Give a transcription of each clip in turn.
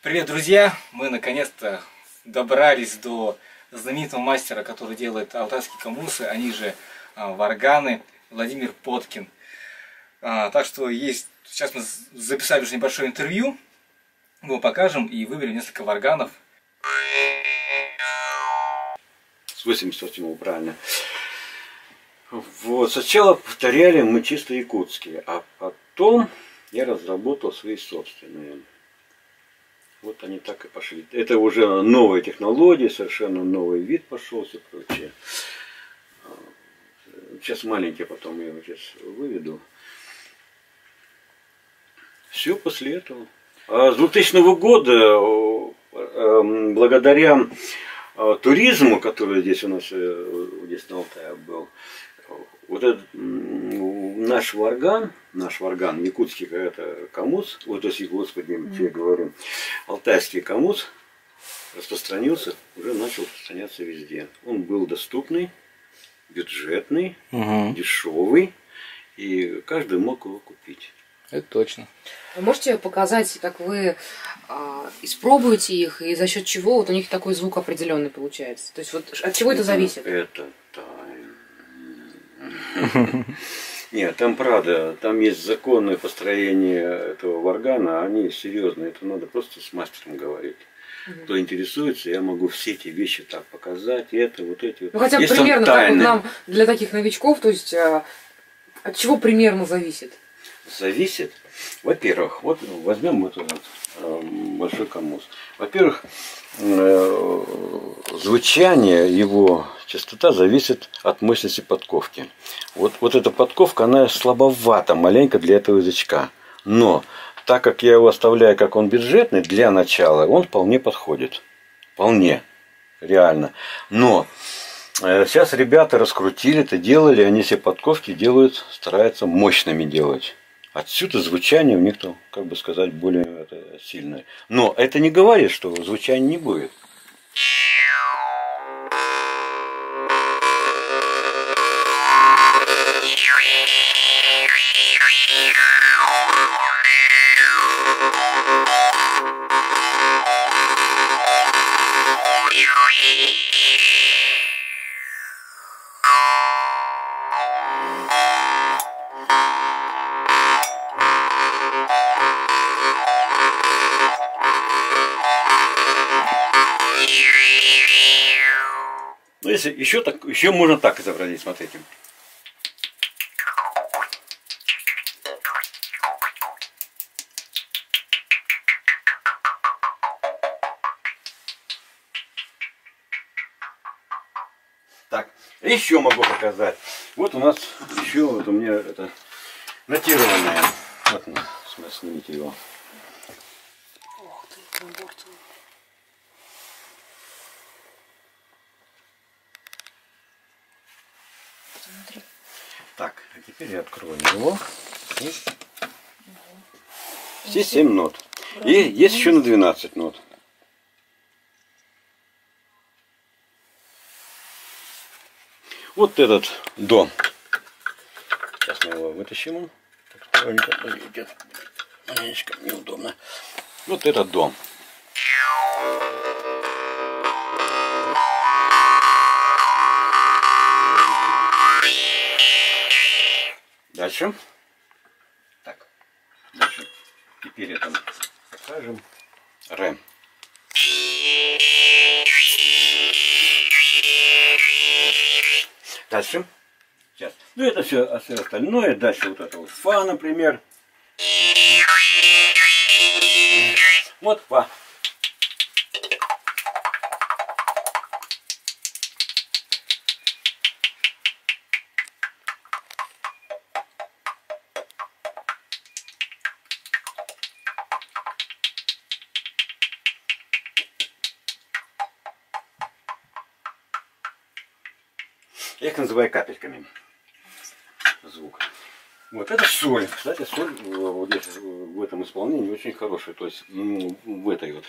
Привет, друзья! Мы наконец-то добрались до знаменитого мастера, который делает алтайские камусы, они же варганы, Владимир Поткин. Так что сейчас мы записали уже небольшое интервью, мы его покажем и выберем несколько варганов. С 88-го, правильно. Вот, сначала повторяли мы чисто якутские, а потом я разработал свои собственные. Вот они так и пошли. Это уже новые технологии, совершенно новый вид пошел, все прочее. Сейчас маленькие, потом я его сейчас выведу. Все после этого. А с 2000 года, благодаря туризму, который здесь у нас, здесь на Алтае был, вот этот наш варган, якутский это камус, вот если Господи, я говорю, алтайский камус распространился, уже начал распространяться везде. Он был доступный, бюджетный, дешевый, и каждый мог его купить. Это точно. Вы можете показать, как вы испробуете их, и за счет чего вот у них такой звук определенный получается? То есть вот от чего это зависит? Это тайна. Нет, там правда, там есть законное построение этого варгана, они серьезные, это надо просто с мастером говорить. Кто интересуется, я могу все эти вещи так показать, это, вот эти вот. Ну хотя бы примерно, как вот нам, для таких новичков, то есть от чего примерно зависит? Зависит, во-первых, вот возьмем вот этот большой камус. Во-первых, звучание, его частота зависит от мощности подковки. Вот эта подковка, она слабовата маленько для этого язычка. Но так как я его оставляю, как он бюджетный, для начала он вполне подходит. Вполне. Реально. Но сейчас ребята раскрутили это, делали, они все подковки делают, стараются мощными делать. Отсюда звучание у них там, как бы сказать, более сильное. Но это не говорит, что звучания не будет. Ну, если еще можно так изобразить, смотрите. Так, еще могу показать. Вот у нас еще вот у меня это нотированное. Вот, снимите его. Ох ты, на борту. Смотри. Так, а теперь я открою его. Все 7 нот. И есть еще на 12 нот. Вот этот до. Сейчас мы его вытащим. Маленечко неудобно. Вот этот до. Дальше. Так. Дальше. Теперь это покажем. Ре. Дальше. Сейчас. Ну это все остальное. Дальше вот это вот фа, например. Вот фа. Я их называю капельками звука. Вот это соль. Кстати, соль вот здесь, в этом исполнении очень хорошая. То есть в этой вот.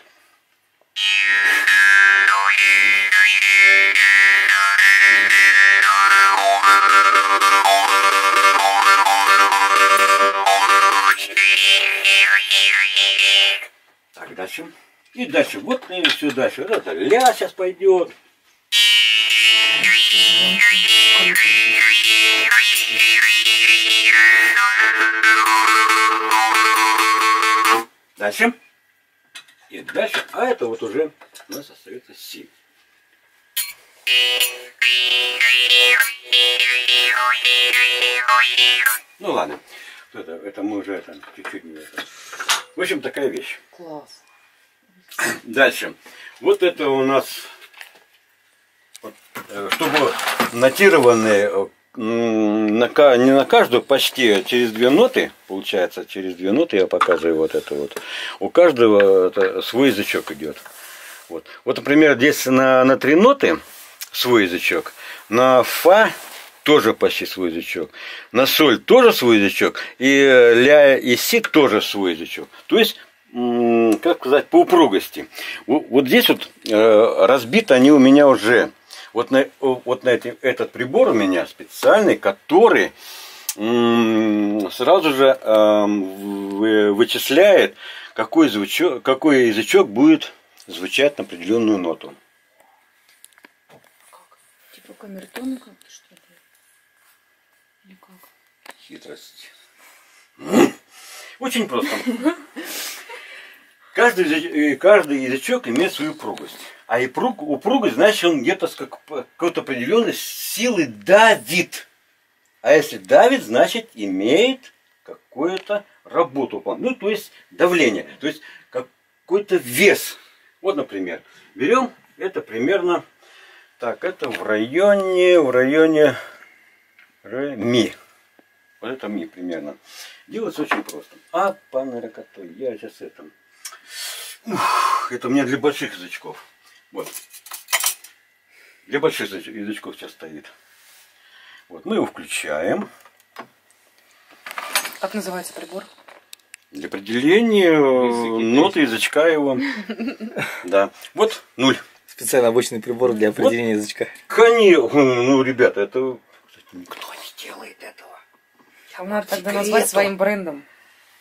Так, дальше. И дальше, вот и все дальше. Вот это ля сейчас пойдет. Дальше. И дальше. А это вот уже у нас остается си. Ну ладно. Это мы уже чуть-чуть не это. В общем, такая вещь. Класс. Дальше. Вот это у нас, вот, чтобы нотированные не на каждую, почти через 2 ноты, получается, через 2 ноты я показываю вот это вот. У каждого это свой язычок идет. Вот, например, здесь на 3 ноты свой язычок, на фа тоже почти свой язычок, на соль тоже свой язычок, и ля и си тоже свой язычок. То есть, как сказать, по упругости. Вот здесь вот разбиты они у меня уже. Вот на этот прибор у меня специальный, который сразу же вычисляет, какой язычок будет звучать на определенную ноту. Типа камертон как-то, что ли? Или как? Хитрость. Очень просто. Каждый язычок имеет свою упругость. А упругость, значит, он где-то с какой-то определенной силы давит. А если давит, значит, имеет какую-то работу. Ну, то есть давление. То есть какой-то вес. Вот, например, берем это примерно, так, это в районе ми. Вот это ми примерно. Делается очень просто. А по наркоту я сейчас это у меня для больших язычков. Вот. Для больших язычков сейчас стоит. Вот, мы его включаем. Как называется прибор? Для определения ноты язычка его. Да. Вот 0. Специально обычный прибор для определения язычка. Конечно. Ну, ребята, это... Кстати, никто не делает этого. Там надо тогда назвать своим брендом.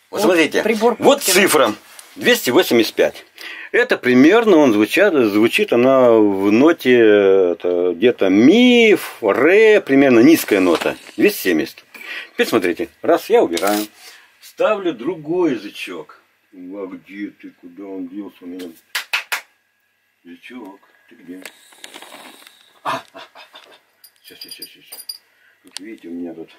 Вот смотрите. Прибор вот цифра. 285. Это примерно он звучит она в ноте где-то ми, ре, примерно низкая нота. 270. Теперь смотрите. Раз я убираю. Ставлю другой язычок. А где ты? Куда он делся у меня? Язычок, ты где? Сейчас. Тут видите, у меня тут.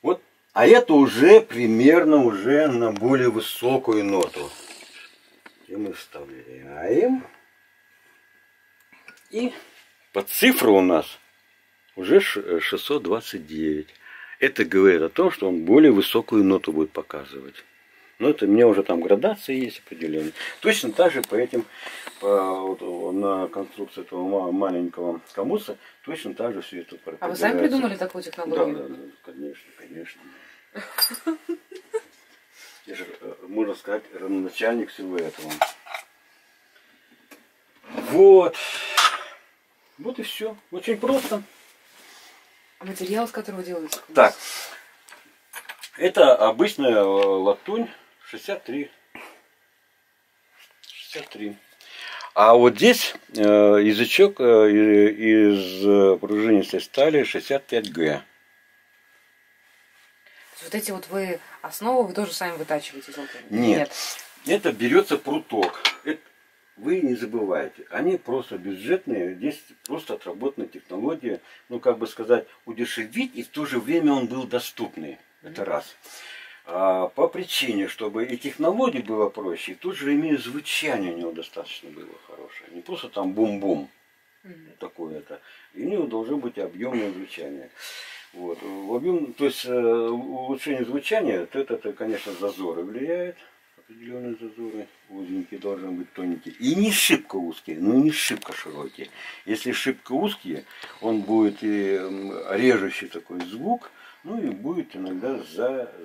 Вот. А это уже примерно уже на более высокую ноту. И мы вставляем. И по цифру у нас уже 629. Это говорит о том, что он более высокую ноту будет показывать. Но это у меня уже там градации есть определенные. Точно так же на конструкции этого маленького комуса точно так же все это А вы сами придумали такую технологию? Да, конечно. Я же, можно сказать, родоначальник всего этого. Вот. Вот и все. Очень просто. А материал, из которого делается? Так. Это обычная латунь 63. А вот здесь язычок из пружинистой стали 65Г. Вот эти вот основы вы тоже сами вытачиваете из латуни? Нет. Это берется пруток. Вы не забывайте, они просто бюджетные, здесь просто отработанная технология, ну как бы сказать, удешевить, и в то же время он был доступный. Это раз. По причине, чтобы и технология была проще, и в то же время звучание у него достаточно было хорошее. Не просто там бум-бум, такое-то. И у него должно быть объемное звучание. Вот. То есть улучшение звучания, это, конечно, зазоры влияет. Определенные зазоры, узенькие должны быть тоненькие. И не шибко узкие, но и не шибко широкие. Если шибко узкие, он будет и режущий такой звук, ну и будет иногда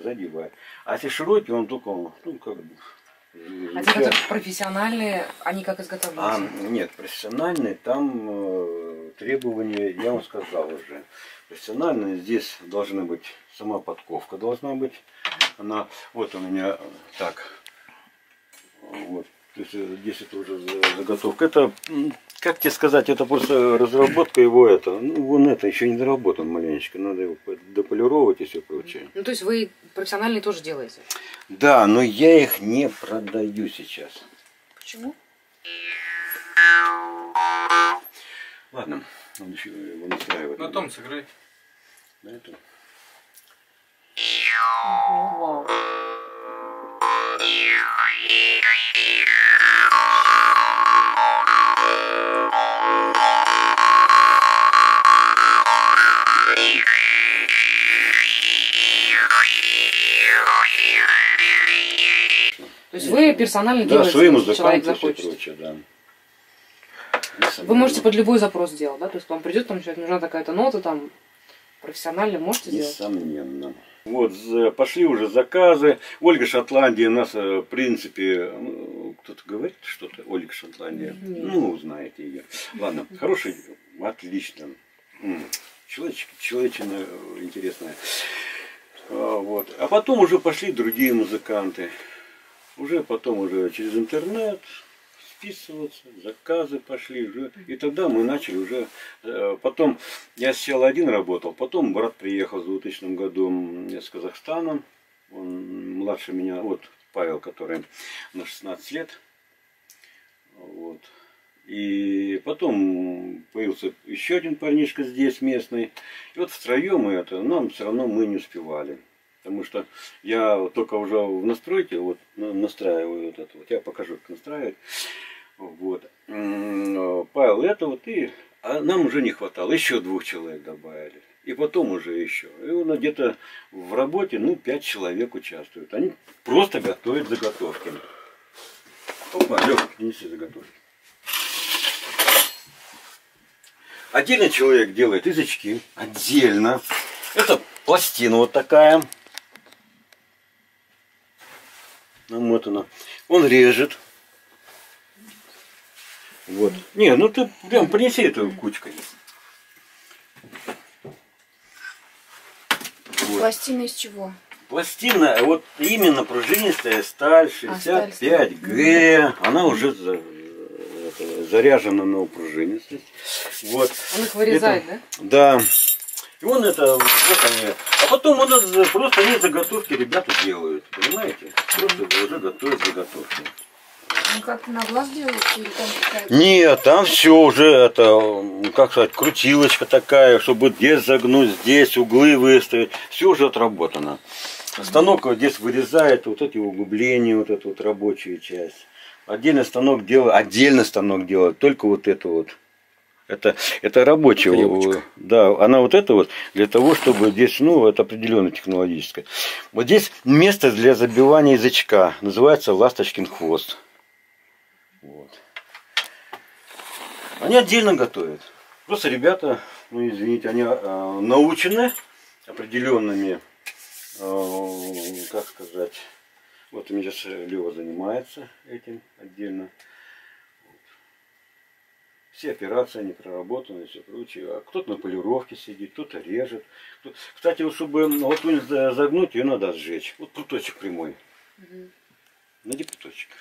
задевать. А если широкий, он только, ну как бы... А те, которые профессиональные, они как изготовляются? Нет, профессиональные, там требования, я вам сказал уже. Профессиональные здесь должны быть, сама подковка должна быть. Она, вот у меня так, вот, То есть здесь это уже заготовка. Это, как тебе сказать, это просто разработка его, это, ну, вон это еще не доработан маленечко, надо его дополировать и все прочее. Ну, то есть вы профессиональные тоже делаете? Да, но я их не продаю сейчас. Почему? Ладно, он еще его настраивает. На том сыграй. На этом. Вау. То есть вы персонально Да, делаете, свои если человек музыканты и все захочет. прочее, да. Вы можете под любой запрос сделать, да? То есть к вам придет, там человек, нужна такая-то нота, там, профессионально можете сделать? Несомненно. Вот, пошли уже заказы. Ольга Шотландия нас, в принципе, кто-то говорит что-то? Ольга Шотландия. Нет. Ну, знаете ее. Ладно, хороший, отлично. Человечина интересная. Вот. А потом уже пошли другие музыканты. Уже потом уже через интернет списываться, заказы пошли уже. И тогда мы начали уже. Потом я сначала один работал, потом брат приехал в 2000 году с Казахстана. Он младше меня, вот Павел, который на 16 лет. Вот. И потом появился еще один парнишка здесь местный. И вот втроем мы это, нам все равно мы не успевали. Потому что я только уже в настройке, вот настраиваю вот это вот. Я покажу, как настраивать. Вот. Павел это вот и а нам уже не хватало. Еще 2 человек добавили. И потом уже еще. И у нас где-то в работе, 5 человек участвуют. Они просто готовят заготовки. Опа, Лёха, принеси заготовки. Отдельно человек делает язычки. Отдельно. Это пластина вот такая. Намотана. Он режет. Вот. Не, ну ты прям принеси эту кучкой. Вот. Пластина из чего? Пластина, вот именно пружинистая сталь 65Г. Она уже заряжена на пружинистость. Вот. Он их вырезает, это, да? Да. И он это, вот они. А потом он это, просто они заготовки ребята делают. Понимаете? Просто уже готовят заготовки. Ну как-то на глаз делается или там какая-то? Нет, там все уже это, как сказать, крутилочка такая, чтобы здесь загнуть, здесь углы выставить. Все уже отработано. Станок вот здесь вырезает вот эти углубления, вот эту вот рабочую часть. Отдельный станок делает только вот это вот. Это рабочая. Требочка. Да, она вот это вот для того, чтобы здесь, это определенно технологическое. Вот здесь место для забивания язычка. Называется ласточкин хвост. Вот. Они отдельно готовят. Просто ребята, извините, они научены определенными, как сказать, вот у меня сейчас Лева занимается этим отдельно. Все операции они проработаны и все прочее. А кто-то на полировке сидит, кто-то режет. Кстати, вот чтобы латунь загнуть, ее надо сжечь. Вот пруточек прямой. Найди пруточек.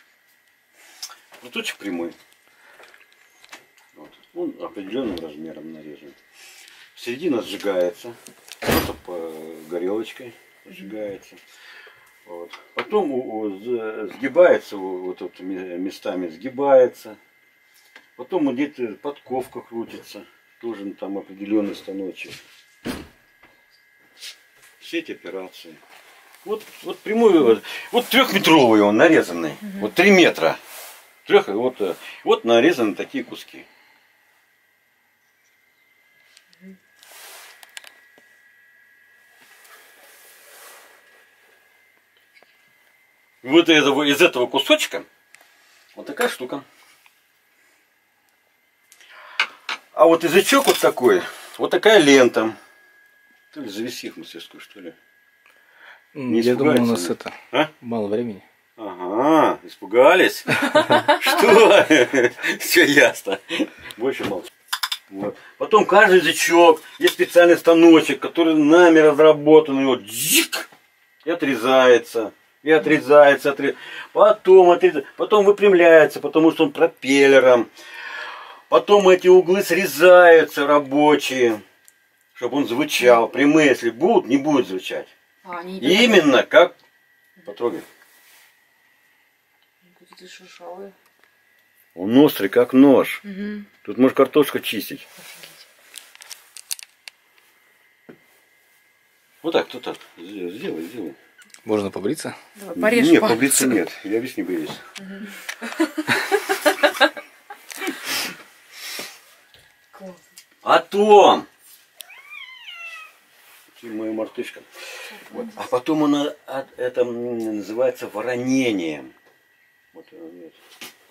Пруточек прямой. Вот. Он определенным размером нарезан. Середина сжигается. Просто по горелочкой сжигается. Вот. Потом сгибается, вот тут местами сгибается. Потом где-то подковка крутится. Тоже там определенный станочек. Все эти операции. Вот прямой, вот 3-метровый он нарезанный. Вот 3 метра. Вот нарезаны такие куски. Вот из этого кусочка вот такая штука. А вот язычок вот такой, вот такая лента. То ли завеси в мастерскую, что ли? Я думаю, у нас мало времени. Ага, испугались? Что? Все ясно. Больше молчу. Вот. Потом каждый язычок, есть специальный станочек, который нами разработан, и вот джик, и отрезается. И отрезается, потом отрезается, потом выпрямляется, потому что он пропеллером. Потом эти углы срезаются рабочие, чтобы он звучал. Прямые, если будут, не будет звучать. Они Именно как... Потрогай. какие-то шершавые. Он острый, как нож. Угу. Тут можно картошку чистить. Вот так, тут так. Сделай. Можно побриться? Давай, порежь Нет, пальцы. побриться нет. Я весь не боюсь. Класс. Потом. Моя мартышка. Вот. А потом это называется воронением. Вот, нет.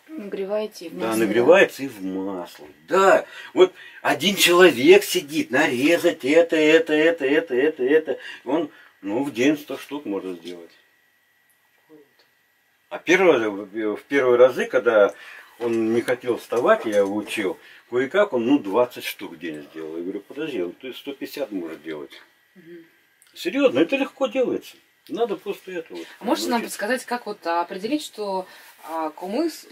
Нагреваете в Да, масле, нагревается и в масло. Да, вот один человек сидит, нарезать это. Он, в день 100 штук может сделать. А в первые разы, когда он не хотел вставать, я его учил, кое-как он, 20 штук в день сделал. Я говорю, подожди, ты 150 может делать. Серьезно, это легко делается. Надо просто это вот. А можете нам подсказать, как вот определить, что комус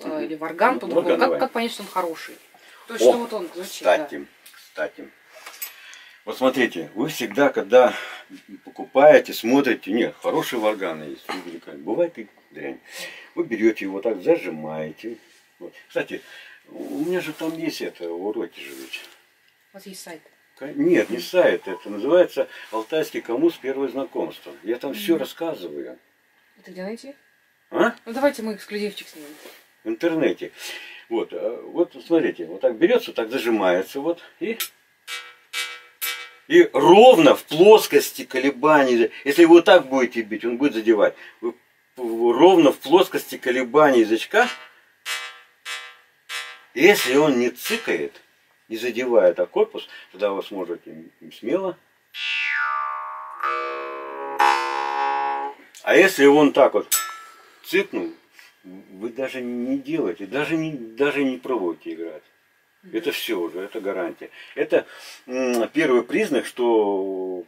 или варган по-другому, Варган, как понять, что он хороший? То есть, О, что вот он звучит, да. Кстати. Вот смотрите, вы всегда, когда покупаете, смотрите, нет, хорошие варганы есть, бывает и дрянь. Вы берете его так, зажимаете. Вот. Кстати, у меня же там есть уроки же ведь. У вас есть сайт. Нет, не сайт, это называется «Алтайский коммус. Первое знакомство». Я там все рассказываю. Это где найти? А? Ну давайте мы эксклюзивчик снимем. В интернете. Вот смотрите, вот так берется, так зажимается, вот, и ровно в плоскости колебаний, если вы вот так будете бить, он будет задевать. Ровно в плоскости колебаний язычка, если он не цикает, не задевает корпус, тогда вы сможете смело. А если он так вот цикнул, вы даже не делаете, даже не пробуйте играть. Это все уже, это гарантия. Это первый признак, что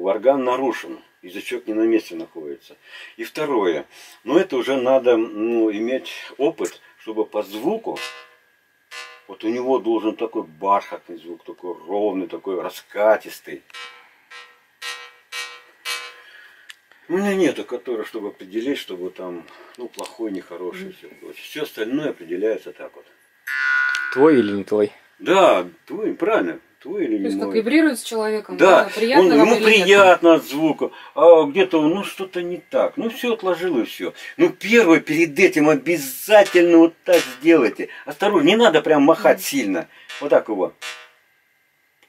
варган нарушен, язычок не на месте находится. И второе, это уже надо иметь опыт, чтобы по звуку, вот у него должен такой бархатный звук, такой ровный, такой раскатистый. У меня нету, который, чтобы определить, чтобы там, плохой, нехороший, все прочее. Все остальное определяется так вот. Твой или не твой? Да, твой, правильно. Твой или То не есть как мой. вибрирует с человеком, Да, приятно вам ему или нет? приятно от звука, а где-то, что-то не так. Все отложил и все. Первое, перед этим обязательно вот так сделайте. Осторожно, не надо прям махать сильно. Вот так его.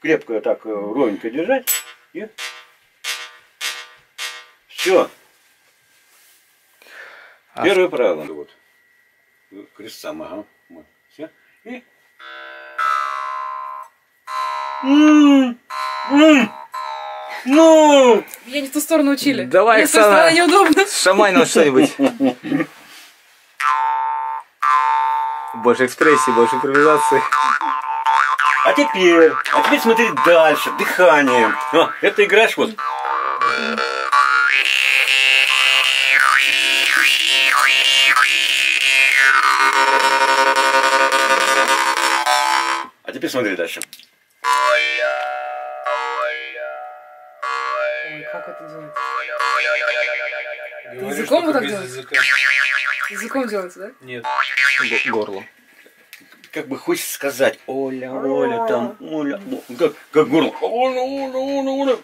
Крепко так ровненько держать. И... Все. Первое правило. Вот. Крестцам, ага. Вот. Все. И... Я не в ту сторону учили. Давай, мне с той стороны Оксана, неудобно. шамай нам что-нибудь. Больше экспрессии, больше импровизации. А теперь смотри дальше, дыханием. Это играешь вот. А теперь смотри дальше. Ой, как это делать? Языком вот так делать? Языком делается, да? Нет. Горло. Как бы хочется сказать, Оля, Оля, там, Оля, как горло. Оля, Оля, Оля, Оля.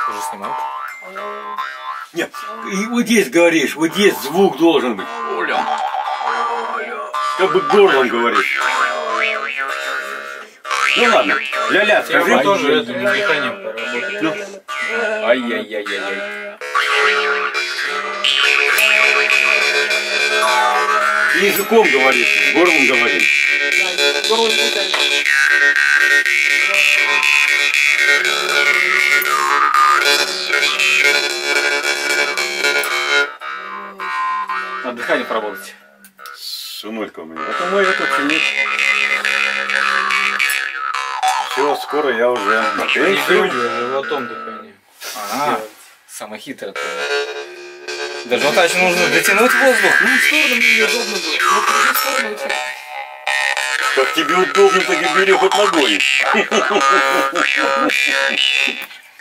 Уже снимает? Нет, и вот здесь говоришь, вот здесь звук должен быть. Оля. Как бы горлом говоришь. Ну ладно, ля-ля, скажи. Я тоже это дыханием поработать. Ай-яй-яй-яй-яй. Языком говоришь, горлом говоришь. Горло не пускает. Надо дыхание поработать. Сынулька у меня. Это мой этот ученик. все, скоро я уже на Не пенсию. грудью, а животом дыхание. Ага, самое хитрое. До живота еще нужно дотянуть воздух. Ну, в сторону мне неудобно будет. Вот в сторону уйти. Как тебе удобно, так и бери хоть ногой.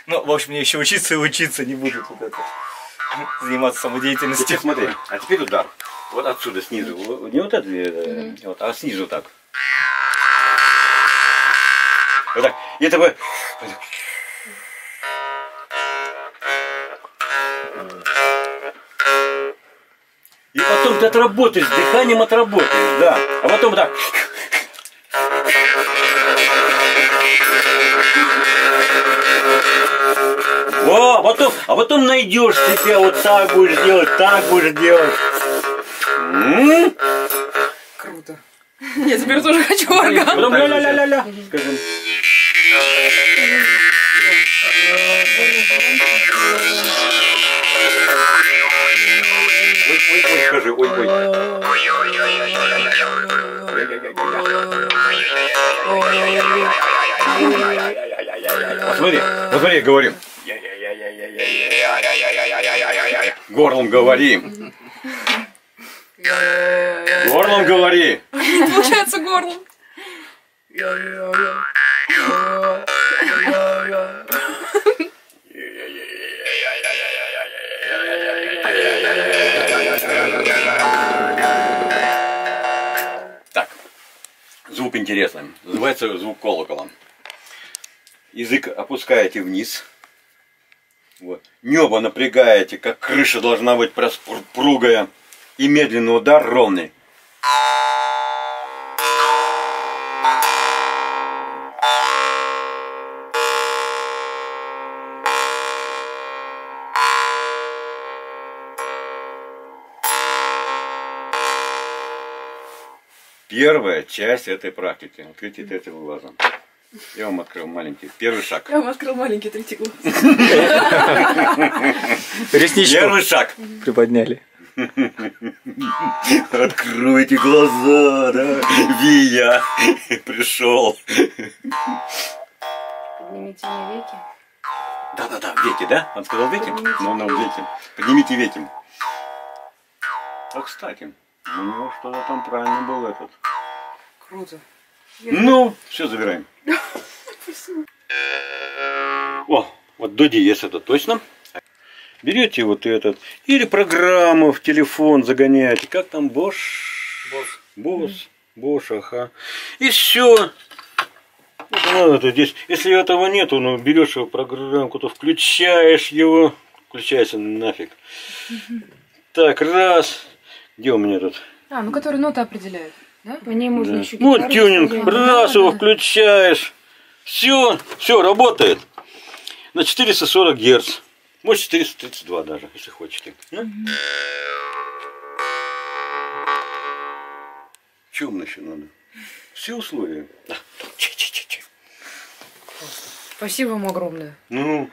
Ну, в общем, мне еще учиться и учиться, не буду тут это заниматься Теперь самодеятельностью. смотри, а теперь удар. Вот отсюда, снизу. Не вот это, вот, а снизу так. Вот так. И это бы... И потом ты отработаешь, дыханием отработаешь, да. А потом так. О, а потом найдешь себя, вот так будешь делать, так будешь делать. Круто. Я теперь тоже хочу орган. Потом ля-ля-ля-ля-ля. Скажем. Ой, скажи, ой. Посмотри, говорим. Горлом говори. Горлом говори. Получается горлом. Так, звук интересный. Называется звук колокола. Язык опускаете вниз. Вот. Небо напрягаете, как крыша должна быть пругая. И медленный удар ровный. Первая часть этой практики. Открытие третьего глаза. Я вам открыл маленький. Первый шаг. Я вам открыл маленький третий глаз. Ресничку Первый шаг. приподняли. Откройте глаза, да? Вия пришел. Поднимите мне веки. Да, веки, да? Он сказал веки? Ну, веки. Поднимите веки. А, кстати, у него что-то там правильно был этот. Круто. Ну, все, забираем. О, вот до диез это точно. Берете вот этот, или программу в телефон загоняете, как там, Bosch, ага. И все. Вот надо тут здесь, если этого нету, ну берешь его программку, то включаешь его, включайся нафиг. Так, раз. Где у меня тут? А, ну который ноты определяет. Да? По ней можно Да. еще Ну, гитару тюнинг, использовать. раз Да, его да. включаешь. Все, работает. На 440 Гц. Может 432 даже, если хотите. Чего мне еще надо? Все условия. Спасибо вам огромное. Ну,